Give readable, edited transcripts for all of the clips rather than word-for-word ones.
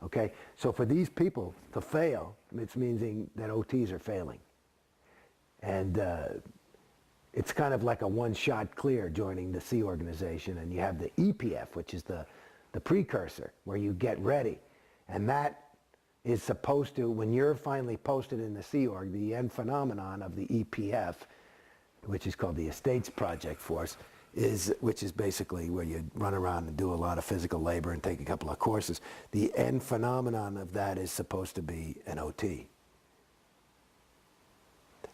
Okay, so for these people to fail, it's meaning that OTs are failing. And it's kind of like a one-shot clear joining the C organization, and you have the EPF, which is the precursor, where you get ready. And that is supposed to, when you're finally posted in the Sea Org, the end phenomenon of the EPF, which is called the Estates Project Force, which is basically where you run around and do a lot of physical labor and take a couple of courses. The end phenomenon of that is supposed to be an OT.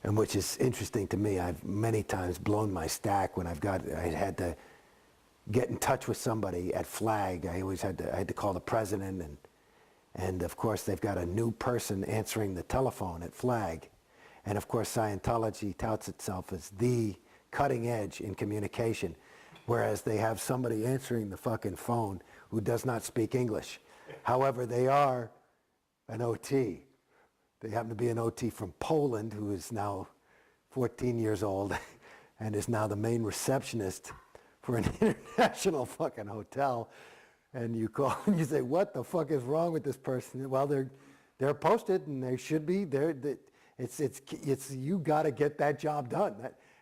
And which is interesting to me. I've many times blown my stack when I had to get in touch with somebody at Flag. I had to call the president, and of course they've got a new person answering the telephone at Flag. And of course Scientology touts itself as the cutting edge in communication, whereas they have somebody answering the fucking phone who does not speak English. However, they are an OT. They happen to be an OT from Poland who is now 14 years old and is now the main receptionist for an international fucking hotel. And you call and you say, what the fuck is wrong with this person? Well, they're posted and they should be. It's you got to get that job done.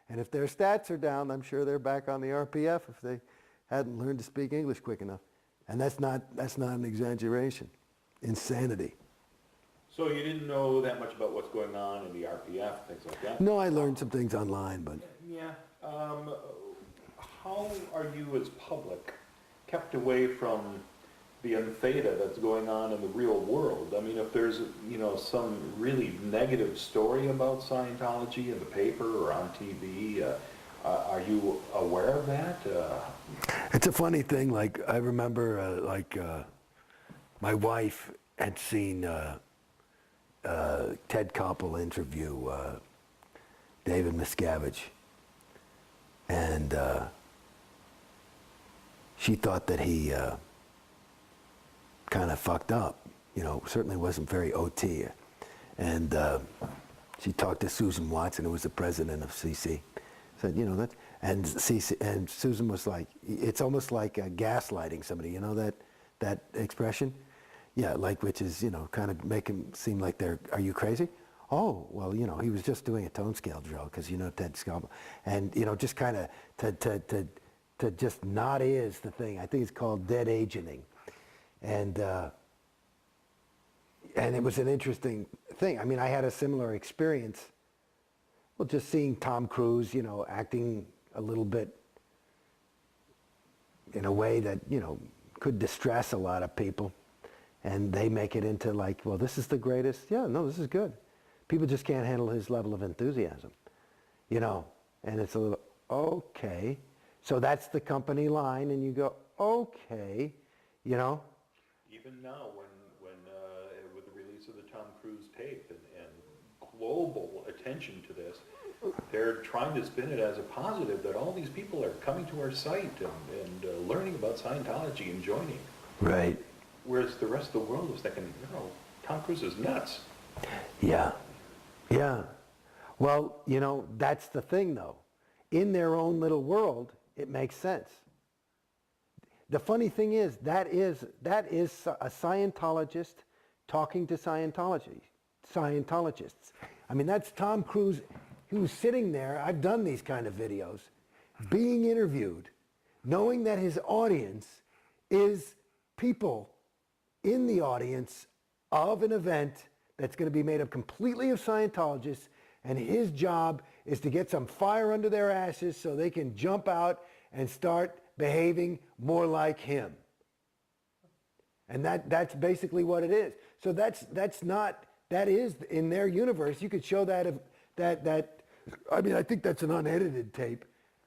And if their stats are down, I'm sure they're back on the RPF if they hadn't learned to speak English quick enough. And that's not an exaggeration. Insanity. So you didn't know that much about what's going on in the RPF, things like that? No, I learned some things online, but... Yeah. How are you as public kept away from the untheta that's going on in the real world? I mean, if there's, some really negative story about Scientology in the paper or on TV, are you aware of that? It's a funny thing. Like, I remember, my wife had seen Ted Koppel interview David Miscavige, and she thought that he kind of fucked up, certainly wasn't very OT. And she talked to Susan Watson, who was the president of CC, said, and Susan was like, it's almost like gaslighting somebody, that expression? Yeah, which is, kind of make him seem like are you crazy? Oh, well, he was just doing a tone scale drill, because, Ted Koppel. And, just kind of to just not is the thing. I think it's called dead agenting. And it was an interesting thing. I mean, I had a similar experience, well, just seeing Tom Cruise, acting a little bit in a way that, could distress a lot of people. And they make it into well, this is the greatest. Yeah, no, this is good. People just can't handle his level of enthusiasm, and it's a little, okay. So that's the company line, and you go, okay, Even now, when with the release of the Tom Cruise tape and global attention to this, they're trying to spin it as a positive that all these people are coming to our site and learning about Scientology and joining. Right. Whereas the rest of the world was thinking, Tom Cruise is nuts. Yeah. Yeah. Well, that's the thing, though. In their own little world, it makes sense. The funny thing is, that is a Scientologist talking to Scientologists. I mean, that's Tom Cruise, who's sitting there, I've done these kind of videos, being interviewed, knowing that his audience is people in the audience of an event that's going to be made up completely of Scientologists, and his job is to get some fire under their asses so they can jump out and start behaving more like him. And that's basically what it is. So that is in their universe. You could show I mean, I think that's an unedited tape,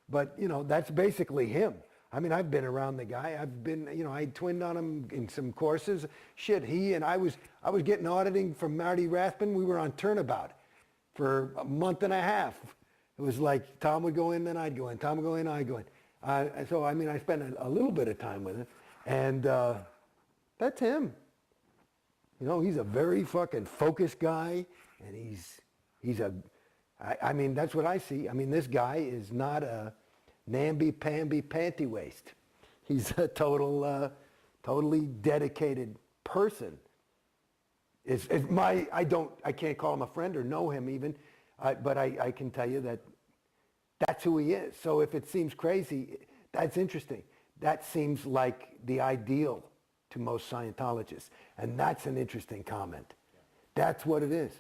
but that's basically him. I mean, I've been around the guy. I twinned on him in some courses. Shit, I was getting auditing from Marty Rathbun. We were on Turnabout for a month and a half. It was like Tom would go in, then I'd go in. Tom would go in, I'd go in. So, I mean, I spent a little bit of time with him. And that's him. He's a very fucking focused guy. And I mean, that's what I see. I mean, this guy is not a namby-pamby panty waist. He's a totally dedicated person I can't call him a friend or know him even, but I can tell you that that's who he is. So if it seems crazy, that's interesting. That seems like the ideal to most Scientologists. And that's an interesting comment. That's what it is.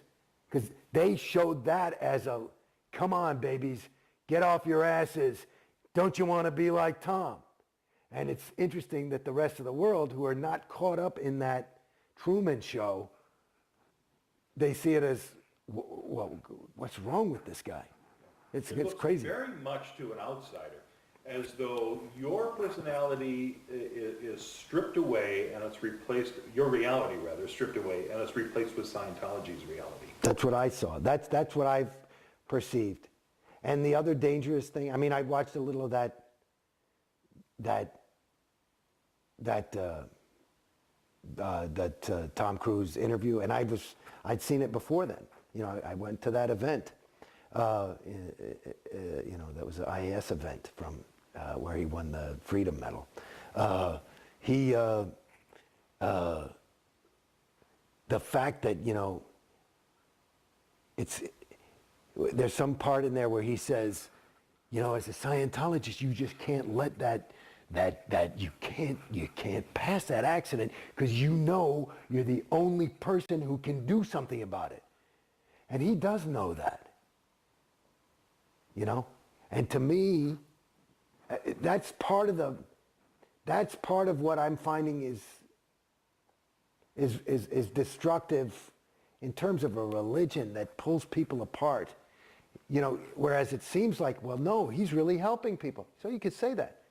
Because they showed that as a, come on, babies, get off your asses. Don't you want to be like Tom? And it's interesting that the rest of the world, who are not caught up in that Truman Show, they see it as, well, what's wrong with this guy? It's crazy. Very much to an outsider, as though your personality is stripped away and it's replaced, your reality rather, stripped away and it's replaced with Scientology's reality. That's what I saw. That's what I've perceived. And the other dangerous thing, I mean, I watched a little of that Tom Cruise interview, and I'd seen it before then. You know, I went to that event. You know, that was an IAS event from where he won the Freedom Medal. The fact that, you know, there's some part in there where he says, you know, as a Scientologist, you just can't let you can't pass that accident because you know you're the only person who can do something about it. And he does know that. You know? And to me, that's part of what I'm finding is destructive in terms of a religion that pulls people apart. You know, whereas it seems like, well, no, he's really helping people. So you could say that.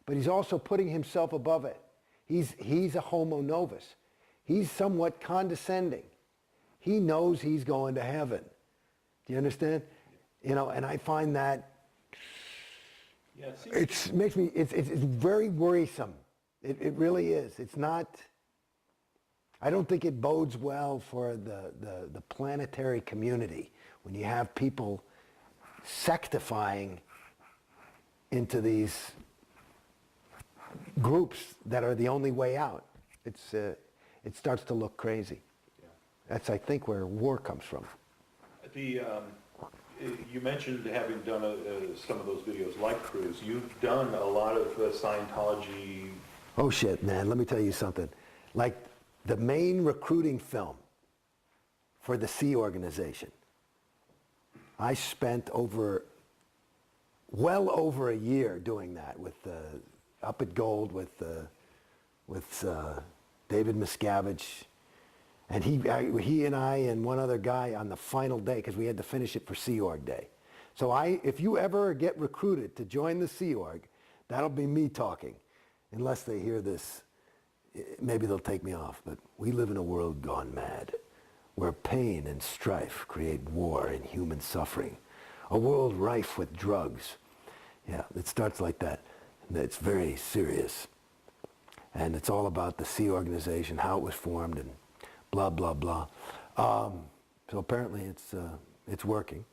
But he's also putting himself above it. He's a homo novus. He's somewhat condescending. He knows he's going to heaven. Do you understand? You know, and I find that it's very worrisome. It really is. It's not. I don't think it bodes well for the planetary community when you have people sectifying into these groups that are the only way out. It starts to look crazy. Yeah. That's, I think, where war comes from. You mentioned having done some of those videos like Cruise. You've done a lot of Scientology. Oh shit, man! Let me tell you something. Like the main recruiting film for the Sea organization, I spent well over a year doing that with Up at Gold with David Miscavige, and he and I and one other guy on the final day, because we had to finish it for Sea Org Day. So if you ever get recruited to join the Sea Org, that'll be me talking, unless they hear this. Maybe they'll take me off, but we live in a world gone mad, where pain and strife create war and human suffering. A world rife with drugs. Yeah, it starts like that. It's very serious. And it's all about the Sea organization, how it was formed, and blah, blah, blah. So apparently it's working.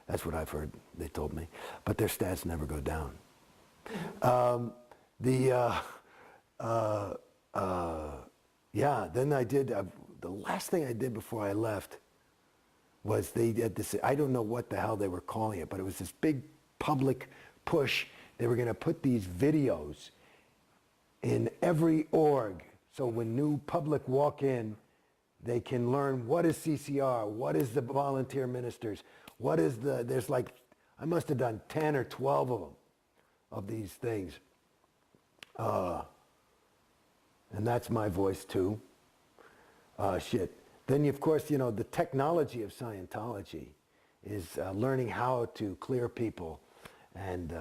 That's what I've heard, they told me. But their stats never go down. Then I did, the last thing I did before I left was they did this, I don't know what the hell they were calling it, but it was this big public push. They were going to put these videos in every org, so when new public walk in, they can learn what is CCR, what is the volunteer ministers, there's like, I must have done 10 or 12 of them, of these things. And that's my voice too. Then, of course, you know, the technology of Scientology is learning how to clear people and